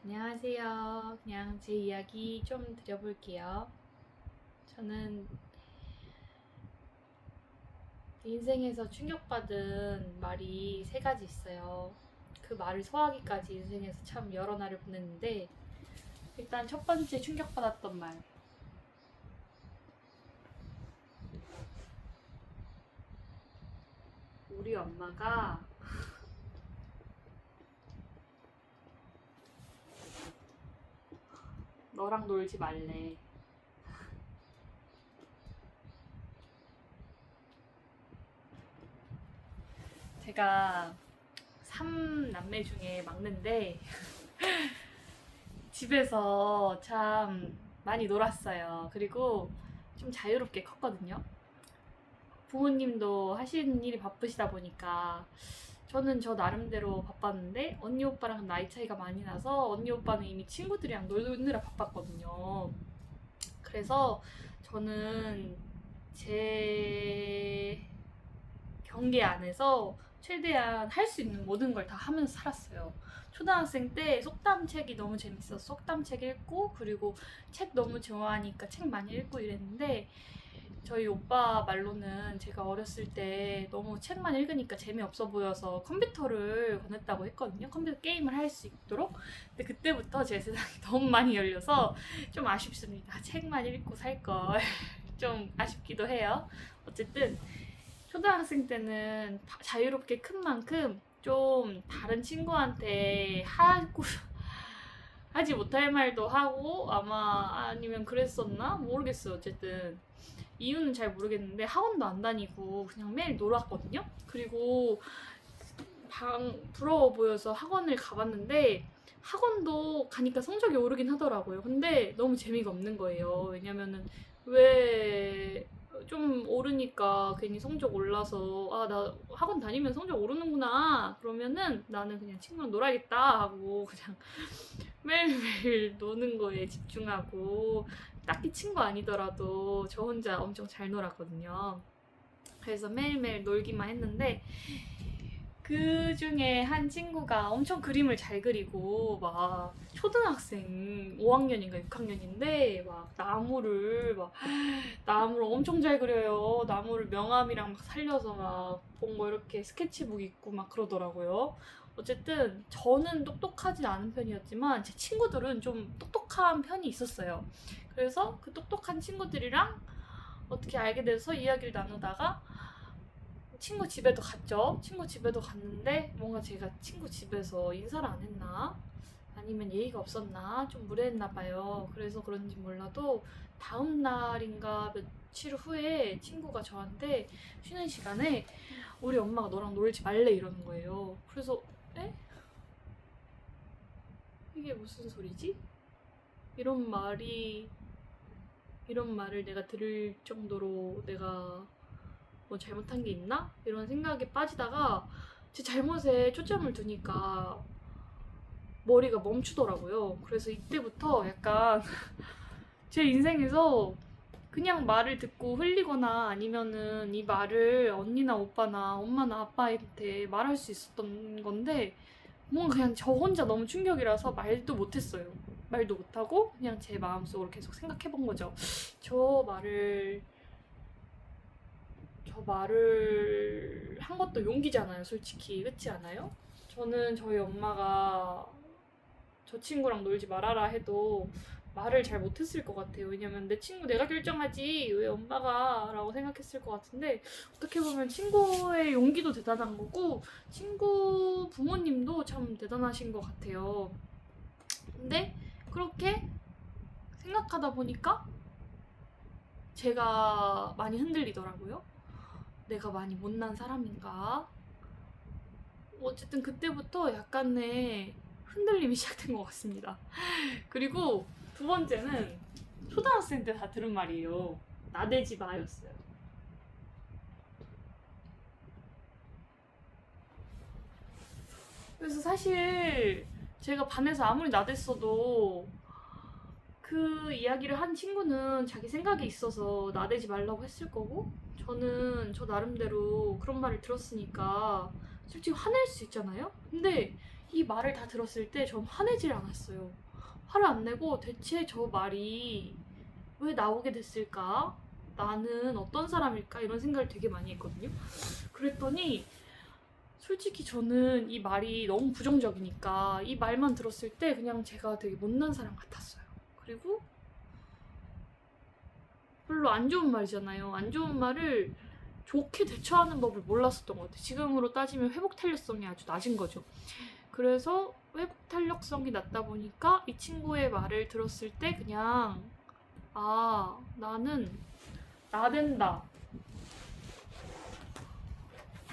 안녕하세요. 그냥 제 이야기 좀 드려볼게요. 저는 인생에서 충격받은 말이 세 가지 있어요. 그 말을 소화하기까지 인생에서 참 여러 날을 보냈는데, 일단 첫 번째 충격받았던 말. 우리 엄마가 너랑 놀지 말래. 제가 3남매 중에 막내인데, 집에서 참 많이 놀았어요. 그리고 좀 자유롭게 컸거든요. 부모님도 하시는 일이 바쁘시다 보니까 저는 저 나름대로 바빴는데 언니 오빠랑 나이 차이가 많이 나서 언니 오빠는 이미 친구들이랑 놀느라 바빴거든요. 그래서 저는 제 경계 안에서 최대한 할 수 있는 모든 걸 다 하면서 살았어요. 초등학생 때 속담책이 너무 재밌어서 속담책 읽고, 그리고 책 너무 좋아하니까 책 많이 읽고 이랬는데, 저희 오빠 말로는 제가 어렸을 때 너무 책만 읽으니까 재미없어 보여서 컴퓨터를 권했다고 했거든요. 컴퓨터 게임을 할 수 있도록. 근데 그때부터 제 세상이 너무 많이 열려서 좀 아쉽습니다. 책만 읽고 살 걸. 좀 아쉽기도 해요. 어쨌든 초등학생 때는 자유롭게 큰 만큼 좀 다른 친구한테 하지 못할 말도 하고, 아마 아니면 그랬었나 모르겠어요. 어쨌든 이유는 잘 모르겠는데 학원도 안 다니고 그냥 매일 놀았거든요. 그리고 부러워 보여서 학원을 가봤는데 학원도 가니까 성적이 오르긴 하더라고요. 근데 너무 재미가 없는 거예요. 왜냐면은 왜 좀 오르니까 괜히 성적 올라서 아, 나 학원 다니면 성적 오르는구나. 그러면은 나는 그냥 친구랑 놀아야겠다 하고 그냥 매일매일 노는 거에 집중하고, 딱히 친구 아니더라도 저 혼자 엄청 잘 놀았거든요. 그래서 매일매일 놀기만 했는데, 그 중에 한 친구가 엄청 그림을 잘 그리고 막 초등학생 5학년인가 6학년인데 막 나무를 엄청 잘 그려요. 나무를 명암이랑 막 살려서 막 본 거 이렇게 스케치북 있고 막 그러더라고요. 어쨌든 저는 똑똑하진 않은 편이었지만 제 친구들은 좀 똑똑한 편이 있었어요. 그래서 그 똑똑한 친구들이랑 어떻게 알게 돼서 이야기를 나누다가 친구 집에도 갔죠. 친구 집에도 갔는데 뭔가 제가 친구 집에서 인사를 안 했나? 아니면 예의가 없었나? 좀 무례했나 봐요. 그래서 그런지 몰라도 다음 날인가 며칠 후에 친구가 저한테 쉬는 시간에 우리 엄마가 너랑 놀지 말래 이러는 거예요. 그래서 에? 이게 무슨 소리지? 이런 말이 이런 말을 내가 들을 정도로 내가 뭐 잘못한 게 있나? 이런 생각에 빠지다가 제 잘못에 초점을 두니까 머리가 멈추더라고요. 그래서 이때부터 약간 제 인생에서 그냥 말을 듣고 흘리거나 아니면은 이 말을 언니나 오빠나 엄마나 아빠한테 말할 수 있었던 건데, 뭔가 그냥 저 혼자 너무 충격이라서 말도 못했어요. 말도 못하고 그냥 제 마음속으로 계속 생각해 본 거죠. 저 말을 저 말을 한 것도 용기잖아요, 솔직히. 그렇지 않아요? 저는 저희 엄마가 저 친구랑 놀지 말아라 해도 말을 잘 못했을 것 같아요. 왜냐면 내 친구 내가 결정하지 왜 엄마가 라고 생각했을 것 같은데, 어떻게 보면 친구의 용기도 대단한 거고 친구 부모님도 참 대단하신 것 같아요. 근데 그렇게 생각하다 보니까 제가 많이 흔들리더라고요. 내가 많이 못난 사람인가? 어쨌든 그때부터 약간의 흔들림이 시작된 것 같습니다. 그리고 두 번째는 초등학생 때 다 들은 말이에요. 나대지 마였어요. 그래서 사실 제가 반에서 아무리 나댔어도 그 이야기를 한 친구는 자기 생각이 있어서 나대지 말라고 했을 거고, 저는 저 나름대로 그런 말을 들었으니까 솔직히 화낼 수 있잖아요? 근데 이 말을 다 들었을 때 전 화내질 않았어요. 화를 안 내고 대체 저 말이 왜 나오게 됐을까? 나는 어떤 사람일까? 이런 생각을 되게 많이 했거든요. 그랬더니 솔직히 저는 이 말이 너무 부정적이니까 이 말만 들었을 때 그냥 제가 되게 못난 사람 같았어요. 그리고 별로 안 좋은 말이잖아요. 안 좋은 말을 좋게 대처하는 법을 몰랐었던 것 같아요. 지금으로 따지면 회복 탄력성이 아주 낮은 거죠. 그래서 회복 탄력성이 낮다 보니까 이 친구의 말을 들었을 때 그냥 아, 나는 나댄다.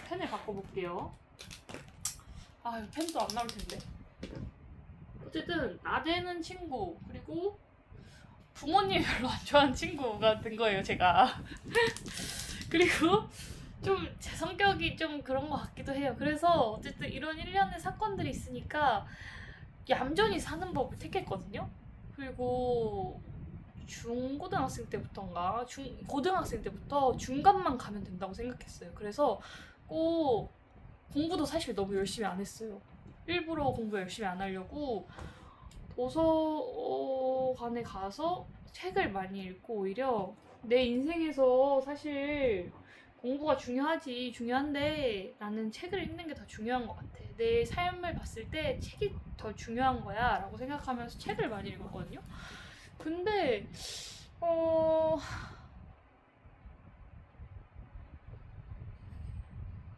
펜을 바꿔볼게요. 아, 이거 펜도 안 나올 텐데. 어쨌든 나대는 친구, 그리고 부모님이 별로 안 좋아하는 친구가 된 거예요, 제가. 그리고 좀 제 성격이 좀 그런 것 같기도 해요. 그래서 어쨌든 이런 일련의 사건들이 있으니까 얌전히 사는 법을 택했거든요. 그리고 중고등학생 때부터인가 고등학생 때부터 중간만 가면 된다고 생각했어요. 그래서 꼭 공부도 사실 너무 열심히 안 했어요. 일부러 공부 열심히 안 하려고 도서관에 가서 책을 많이 읽고 오히려 내 인생에서 사실 공부가 중요한데 나는 책을 읽는 게 더 중요한 것 같아. 내 삶을 봤을 때 책이 더 중요한 거야 라고 생각하면서 책을 많이 읽었거든요. 근데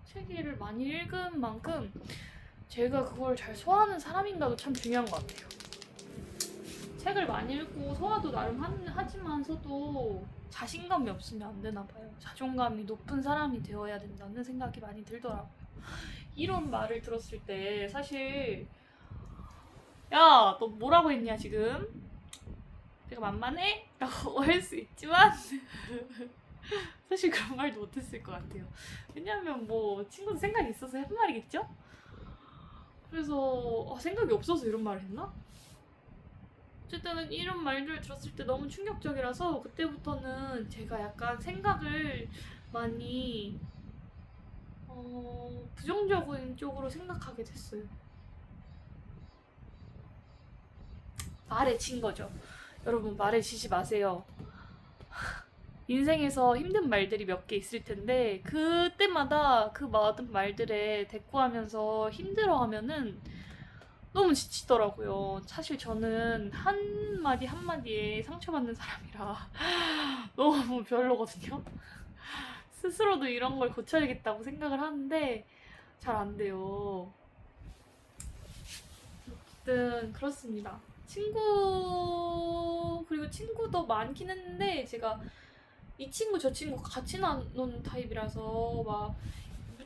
책을 많이 읽은 만큼 제가 그걸 잘 소화하는 사람인가도 참 중요한 것 같아요. 책을 많이 읽고 소화도 나름 하지만서도 자신감이 없으면 안 되나 봐요. 자존감이 높은 사람이 되어야 된다는 생각이 많이 들더라고요. 이런 말을 들었을 때 사실 야, 너 뭐라고 했냐 지금? 내가 만만해? 라고 할 수 있지만 사실 그런 말도 못했을 것 같아요. 왜냐하면 뭐 친구도 생각이 있어서 한 말이겠죠? 그래서 생각이 없어서 이런 말을 했나? 어쨌든 이런 말들을 들었을 때 너무 충격적이라서 그때부터는 제가 약간 생각을 많이 부정적인 쪽으로 생각하게 됐어요. 말에 친 거죠. 여러분 말에 치지 마세요. 인생에서 힘든 말들이 몇 개 있을 텐데 그때마다 그 모든 말들에 대꾸하면서 힘들어하면은 너무 지치더라고요. 사실 저는 한마디 한마디에 상처받는 사람이라 너무 별로거든요. 스스로도 이런 걸 고쳐야겠다고 생각을 하는데 잘 안 돼요. 어쨌든 그렇습니다. 그리고 친구도 많긴 했는데 제가 이 친구 저 친구 같이 나누는 타입이라서 막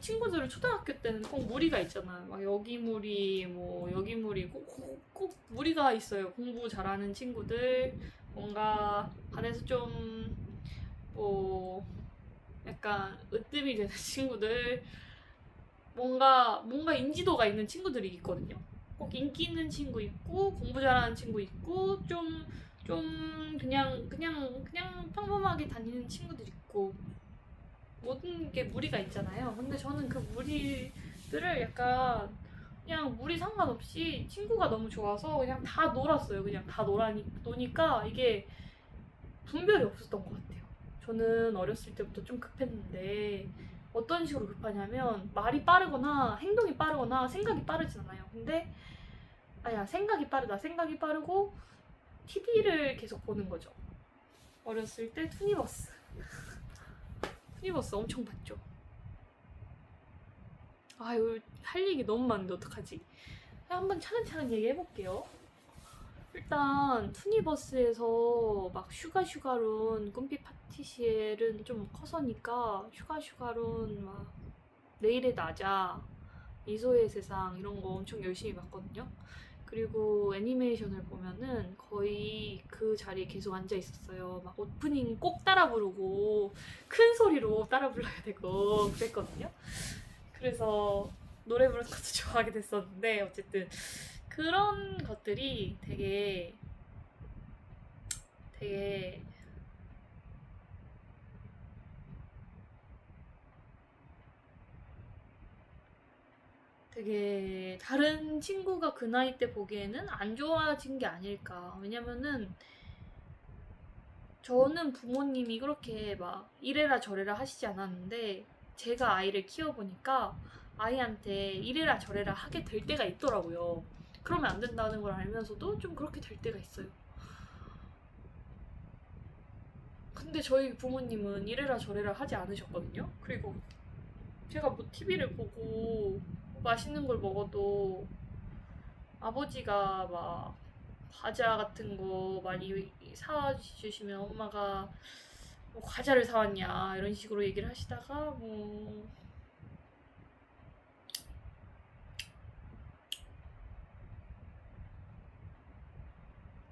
친구들을 초등학교 때는 꼭 무리가 있잖아요. 막 여기 무리, 뭐 여기 무리 꼭 무리가 있어요. 공부 잘하는 친구들, 뭔가 반에서 좀 뭐 약간 으뜸이 되는 친구들, 뭔가 인지도가 있는 친구들이 있거든요. 꼭 인기 있는 친구 있고 공부 잘하는 친구 있고 좀 그냥 평범하게 다니는 친구들 있고 모든 게 무리가 있잖아요. 근데 저는 그 무리들을 약간 그냥 무리 상관없이 친구가 너무 좋아서 그냥 다 놀았어요. 그냥 다 노니까 이게 분별이 없었던 것 같아요. 저는 어렸을 때부터 좀 급했는데 어떤 식으로 급하냐면 말이 빠르거나 행동이 빠르거나 생각이 빠르진 않아요. 근데 생각이 빠르고 TV를 계속 보는 거죠. 어렸을 때 투니버스 엄청 봤죠. 아유, 할 얘기 너무 많은데 어떡하지? 한번 차근차근 얘기해볼게요. 일단 투니버스에서 막 슈가룬, 꿈빛 파티시엘은 좀 커서니까 슈가룬 막 내일의 나자, 미소의 세상 이런 거 엄청 열심히 봤거든요. 그리고 애니메이션을 보면은 거의 그 자리에 계속 앉아 있었어요. 막 오프닝 꼭 따라 부르고 큰 소리로 따라 불러야 되고 그랬거든요. 그래서 노래 부르는 것도 좋아하게 됐었는데 어쨌든 그런 것들이 되게 다른 친구가 그 나이 때 보기에는 안 좋아진 게 아닐까. 왜냐면은 저는 부모님이 그렇게 막 이래라 저래라 하시지 않았는데 제가 아이를 키워보니까 아이한테 이래라 저래라 하게 될 때가 있더라고요. 그러면 안 된다는 걸 알면서도 좀 그렇게 될 때가 있어요. 근데 저희 부모님은 이래라 저래라 하지 않으셨거든요. 그리고 제가 뭐 TV를 보고 맛있는 걸 먹어도 아버지가 막 과자 같은 거 많이 사주시면 엄마가 뭐 과자를 사왔냐 이런 식으로 얘기를 하시다가 뭐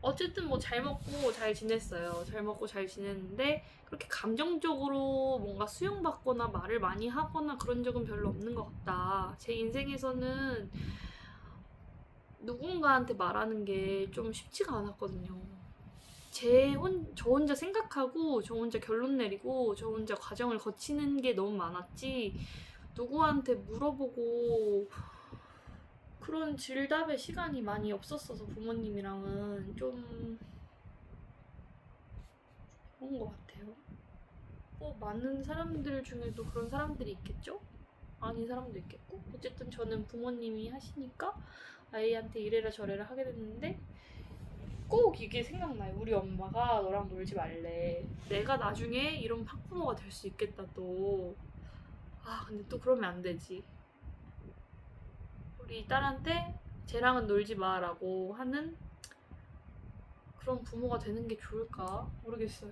어쨌든 뭐 잘 먹고 잘 지냈어요. 잘 먹고 잘 지냈는데 그렇게 감정적으로 뭔가 수용받거나 말을 많이 하거나 그런 적은 별로 없는 것 같다. 제 인생에서는 누군가한테 말하는 게 좀 쉽지가 않았거든요. 저 혼자 생각하고 저 혼자 결론 내리고 저 혼자 과정을 거치는 게 너무 많았지 누구한테 물어보고 그런 질답의 시간이 많이 없었어서 부모님이랑은 좀 그런 것 같아요. 뭐 많은 사람들 중에도 그런 사람들이 있겠죠? 아닌 사람도 있겠고 어쨌든 저는 부모님이 하시니까 아이한테 이래라 저래라 하게 됐는데 꼭 이게 생각나요. 우리 엄마가 너랑 놀지 말래. 내가 나중에 이런 학부모가 될 수 있겠다 또. 아 근데 또 그러면 안 되지. 우리 딸한테 쟤랑은 놀지 마라고 하는 그런 부모가 되는 게 좋을까? 모르겠어요.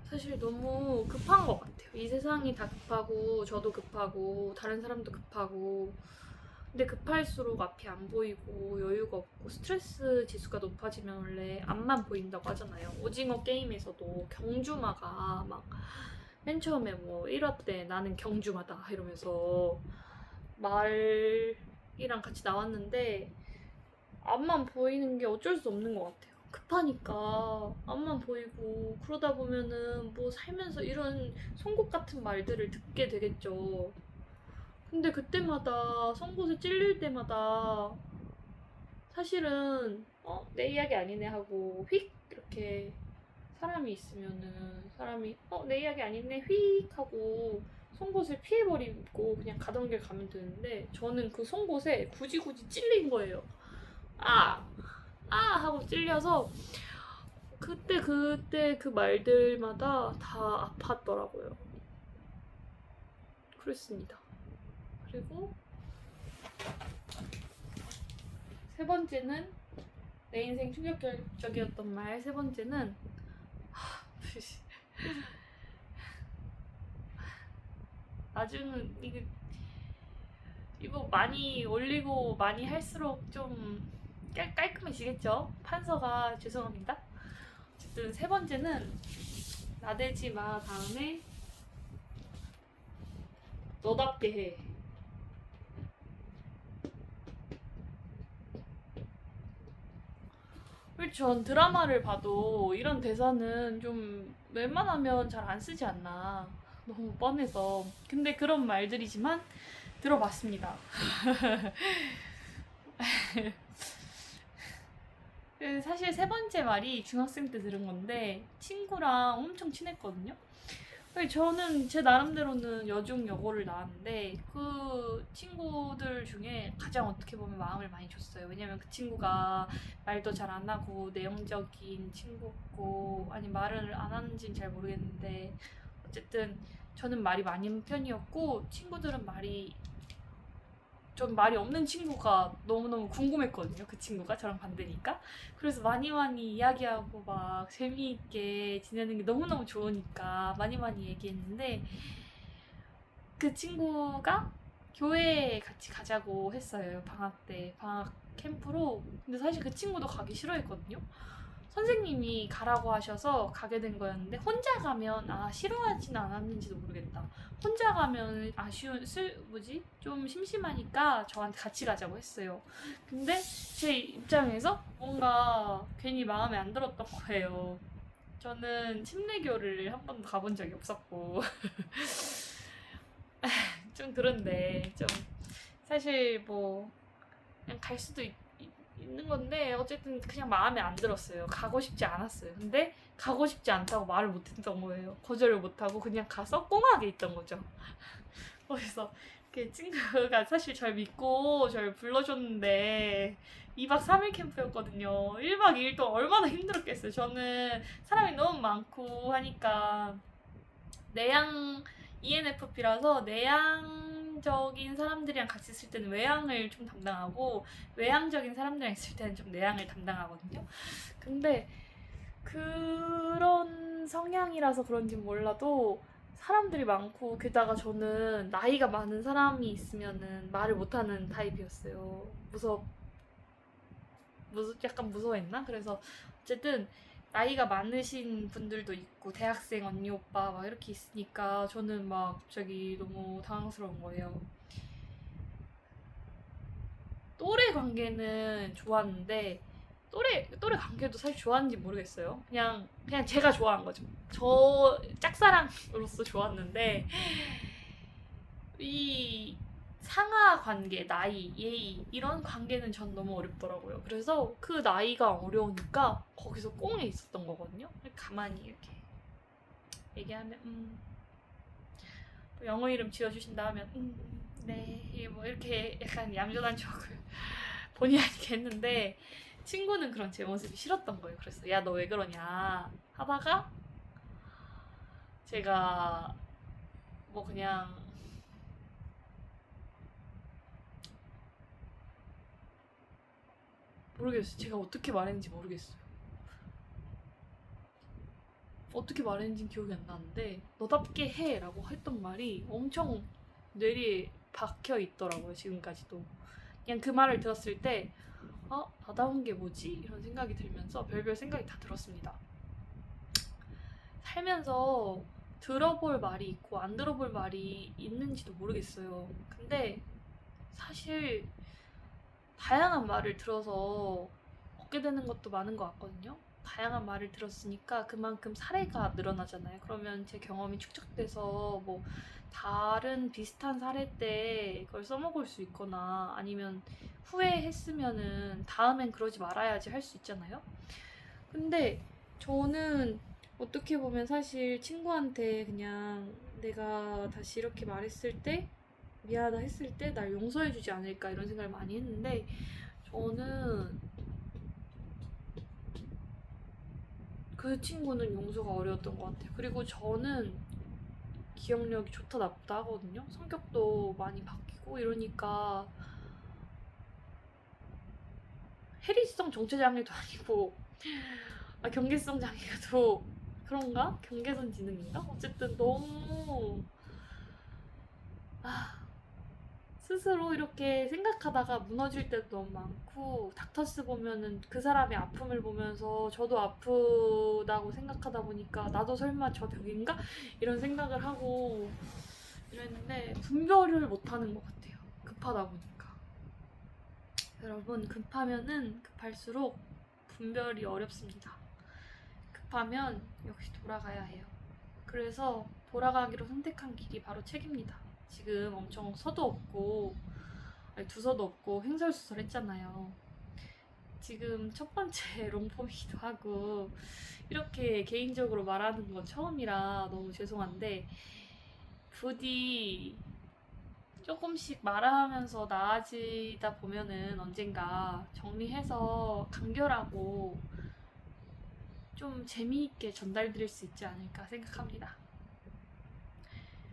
사실 너무 급한 것 같아요. 이 세상이 다 급하고 저도 급하고 다른 사람도 급하고 근데 급할수록 앞이 안 보이고 여유가 없고 스트레스 지수가 높아지면 원래 앞만 보인다고 하잖아요. 오징어 게임에서도 경주마가 막 맨 처음에 뭐 1화 때 나는 경주마다 이러면서 말이랑 같이 나왔는데 앞만 보이는 게 어쩔 수 없는 것 같아요. 급하니까 앞만 보이고 그러다 보면은 뭐 살면서 이런 송곳 같은 말들을 듣게 되겠죠. 근데 그때마다 송곳에 찔릴 때마다 사실은 내 이야기 아니네 하고 휙 이렇게 사람이 있으면은 사람이 내 이야기 아니네 휙 하고 송곳을 피해버리고 그냥 가던 길 가면 되는데 저는 그 송곳에 굳이 찔린 거예요. 아! 아! 하고 찔려서 그때 그 말들마다 다 아팠더라고요. 그랬습니다. 그리고 세 번째는 내 인생 충격적이었던 말 세 번째는 나중은 이거 많이 올리고 많이 할수록 좀 깔끔해지겠죠? 판서가 죄송합니다. 어쨌든 세 번째는 나대지 마 다음에 너답게 해. 전 드라마를 봐도 이런 대사는 좀 웬만하면 잘 안 쓰지 않나. 너무 뻔해서. 근데 그런 말들이지만 들어봤습니다. 사실 세 번째 말이 중학생 때 들은 건데 친구랑 엄청 친했거든요. 저는 제 나름대로는 여중 여고를 나왔는데 그 친구들 중에 가장 어떻게 보면 마음을 많이 줬어요. 왜냐면 그 친구가 말도 잘 안 하고 내용적인 친구고 아니 말을 안 하는지는 잘 모르겠는데 어쨌든 저는 말이 많은 편이었고 친구들은 전 말이 없는 친구가 너무너무 궁금했거든요. 그 친구가 저랑 반대니까. 그래서 많이 이야기하고 막 재미있게 지내는 게 너무너무 좋으니까 많이 얘기했는데 그 친구가 교회에 같이 가자고 했어요. 방학 때. 방학 캠프로. 근데 사실 그 친구도 가기 싫어했거든요. 선생님이 가라고 하셔서 가게 된 거였는데 혼자 가면 싫어하지는 않았는지도 모르겠다. 혼자 가면 좀 심심하니까 저한테 같이 가자고 했어요. 근데 제 입장에서 뭔가 괜히 마음에 안 들었던 거예요. 저는 침례교를 한 번도 가본 적이 없었고 좀 그런데 좀 사실 뭐 그냥 갈 수도 있는 건데 어쨌든 그냥 마음에 안 들었어요. 가고 싶지 않았어요. 근데 가고 싶지 않다고 말을 못했던 거예요. 거절을 못하고 그냥 가서 꽁하게 있던 거죠. 그래서 그 친구가 사실 절 믿고 절 불러줬는데 2박 3일 캠프였거든요. 1박 2일 동안 얼마나 힘들었겠어요. 저는 사람이 너무 많고 하니까 내향 ENFP라서 내향적인 사람들이랑 같이 있을 때는 외향을 좀 담당하고 외향적인 사람들이랑 있을 때는 좀 내향을 담당하거든요. 근데 그런 성향이라서 그런지 몰라도 사람들이 많고 게다가 저는 나이가 많은 사람이 있으면은 말을 못하는 타입이었어요. 약간 무서워했나? 그래서 어쨌든 나이가 많으신 분들도 있고 대학생 언니 오빠 막 이렇게 있으니까 저는 막 갑자기 너무 당황스러운 거예요. 또래 관계는 좋았는데 또래 관계도 사실 좋았는지 모르겠어요. 그냥 제가 좋아한 거죠. 저 짝사랑으로서 좋았는데 이 상하 관계, 나이, 예의 이런 관계는 전 너무 어렵더라고요. 그래서 그 나이가 어려우니까 거기서 꽁에 있었던 거거든요. 가만히 이렇게 얘기하면 또 영어 이름 지어주신다 하면 네, 뭐 이렇게 약간 얌전한 척을 본의 아니게 했는데 친구는 그런 제 모습이 싫었던 거예요. 그래서 야, 너 왜 그러냐 하다가 제가 뭐 그냥 모르겠어요. 제가 어떻게 말했는지 모르겠어요. 어떻게 말했는지 기억이 안 나는데 너답게 해 라고 했던 말이 엄청 뇌리에 박혀 있더라고요. 지금까지도. 그냥 그 말을 들었을 때 나다운 게 뭐지? 이런 생각이 들면서 별별 생각이 다 들었습니다. 살면서 들어볼 말이 있고 안 들어볼 말이 있는지도 모르겠어요. 근데 사실 다양한 말을 들어서 얻게 되는 것도 많은 것 같거든요. 다양한 말을 들었으니까 그만큼 사례가 늘어나잖아요. 그러면 제 경험이 축적돼서 뭐 다른 비슷한 사례 때 그걸 써먹을 수 있거나 아니면 후회했으면은 다음엔 그러지 말아야지 할 수 있잖아요. 근데 저는 어떻게 보면 사실 친구한테 그냥 내가 다시 이렇게 말했을 때 미안하다 했을 때 날 용서해주지 않을까 이런 생각을 많이 했는데 저는 그 친구는 용서가 어려웠던 것 같아요. 그리고 저는 기억력이 좋다 나쁘다 하거든요. 성격도 많이 바뀌고 이러니까 해리성 정체장애도 아니고 경계성 장애도 그런가? 경계선 지능인가? 어쨌든 너무 스스로 이렇게 생각하다가 무너질 때도 너무 많고 닥터스 보면은 그 사람의 아픔을 보면서 저도 아프다고 생각하다 보니까 나도 설마 저 벽인가? 이런 생각을 하고 이랬는데 분별을 못하는 것 같아요. 급하다 보니까. 여러분 급하면은 급할수록 분별이 어렵습니다. 급하면 역시 돌아가야 해요. 그래서 돌아가기로 선택한 길이 바로 책입니다. 지금 엄청 서도 없고 두서도 없고 횡설수설했잖아요. 지금 첫 번째 롱폼이기도 하고 이렇게 개인적으로 말하는 건 처음이라 너무 죄송한데 부디 조금씩 말하면서 나아지다 보면은 언젠가 정리해서 간결하고 좀 재미있게 전달드릴 수 있지 않을까 생각합니다.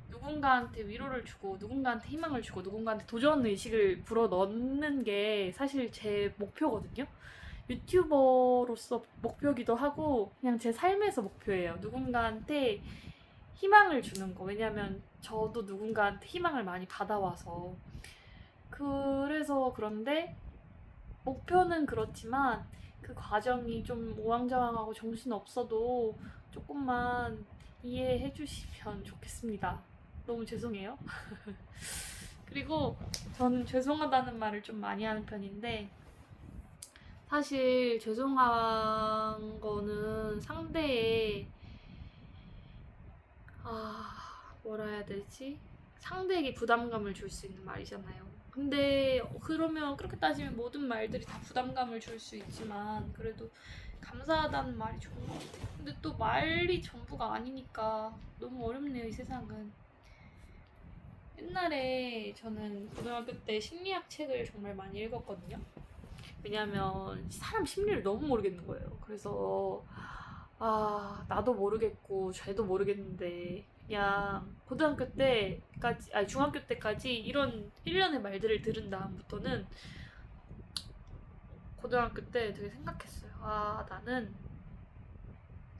누군가한테 위로를 주고 누군가한테 희망을 주고 누군가한테 도전 의식을 불어넣는 게 사실 제 목표거든요. 유튜버로서 목표기도 하고 그냥 제 삶에서 목표예요. 누군가한테 희망을 주는 거. 왜냐면 저도 누군가한테 희망을 많이 받아와서 그래서 그런데 목표는 그렇지만 그 과정이 좀 우왕좌왕하고 정신없어도 조금만 이해해 주시면 좋겠습니다. 너무 죄송해요. 그리고 저는 죄송하다는 말을 좀 많이 하는 편인데 사실 죄송한 거는 상대의 뭐라 해야 되지? 상대에게 부담감을 줄 수 있는 말이잖아요. 근데 그러면 그렇게 따지면 모든 말들이 다 부담감을 줄 수 있지만 그래도 감사하다는 말이 좋은 것 같아요. 근데 또 말이 전부가 아니니까 너무 어렵네요, 이 세상은. 옛날에 저는 고등학교 때 심리학 책을 정말 많이 읽었거든요. 왜냐면 사람 심리를 너무 모르겠는 거예요. 그래서 나도 모르겠고 쟤도 모르겠는데 그냥 고등학교 때까지 아니 중학교 때까지 이런 일련의 말들을 들은 다음부터는 고등학교 때 되게 생각했어요. 나는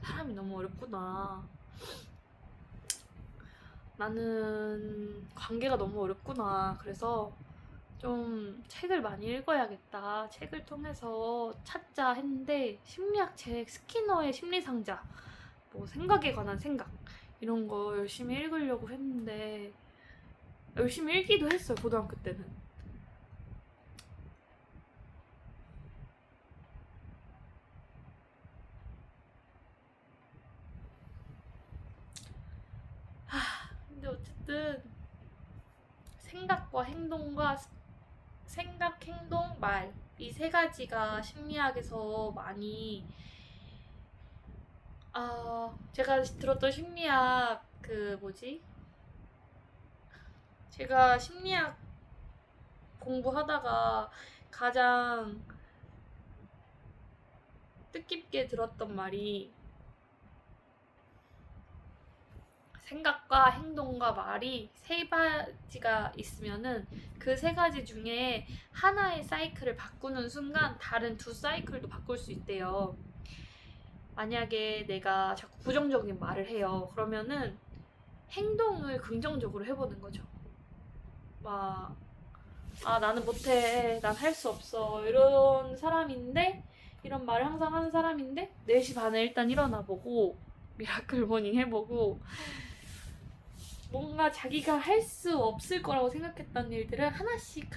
사람이 너무 어렵구나. 나는 관계가 너무 어렵구나. 그래서 좀 책을 많이 읽어야겠다. 책을 통해서 찾자 했는데 심리학 책, 스키너의 심리상자, 뭐 생각에 관한 생각 이런 거 열심히 읽으려고 했는데 열심히 읽기도 했어요. 고등학교 때는. 근데 어쨌든 생각과 행동과 생각, 행동, 말 이 세 가지가 심리학에서 많이 제가 들었던 심리학 제가 심리학 공부하다가 가장 뜻깊게 들었던 말이 생각과 행동과 말이 세 가지가 있으면은 그 세 가지 중에 하나의 사이클을 바꾸는 순간 다른 두 사이클도 바꿀 수 있대요. 만약에 내가 자꾸 부정적인 말을 해요. 그러면은 행동을 긍정적으로 해보는 거죠. 나는 못해. 난 할 수 없어. 이런 사람인데, 이런 말을 항상 하는 사람인데, 4시 반에 일단 일어나보고, 미라클 모닝 해보고, 뭔가 자기가 할 수 없을 거라고 생각했던 일들을 하나씩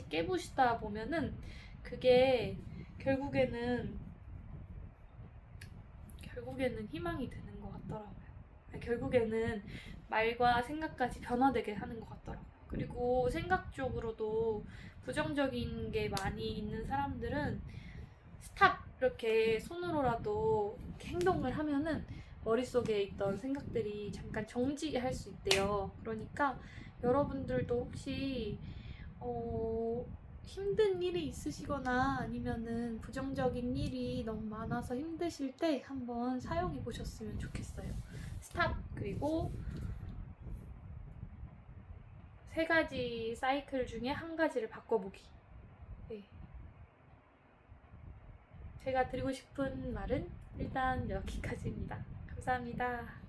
깨부시다 보면은, 그게 결국에는 희망이 되는 것 같더라고요. 결국에는 말과 생각까지 변화되게 하는 것 같더라고요. 그리고 생각적으로도 부정적인 게 많이 있는 사람들은 스탑 이렇게 손으로라도 행동을 하면은 머릿속에 있던 생각들이 잠깐 정지할 수 있대요. 그러니까 여러분들도 혹시 힘든 일이 있으시거나 아니면은 부정적인 일이 너무 많아서 힘드실 때 한번 사용해 보셨으면 좋겠어요. 스탑 그리고 세 가지 사이클 중에 한 가지를 바꿔보기. 네. 제가 드리고 싶은 말은 일단 여기까지입니다. 감사합니다.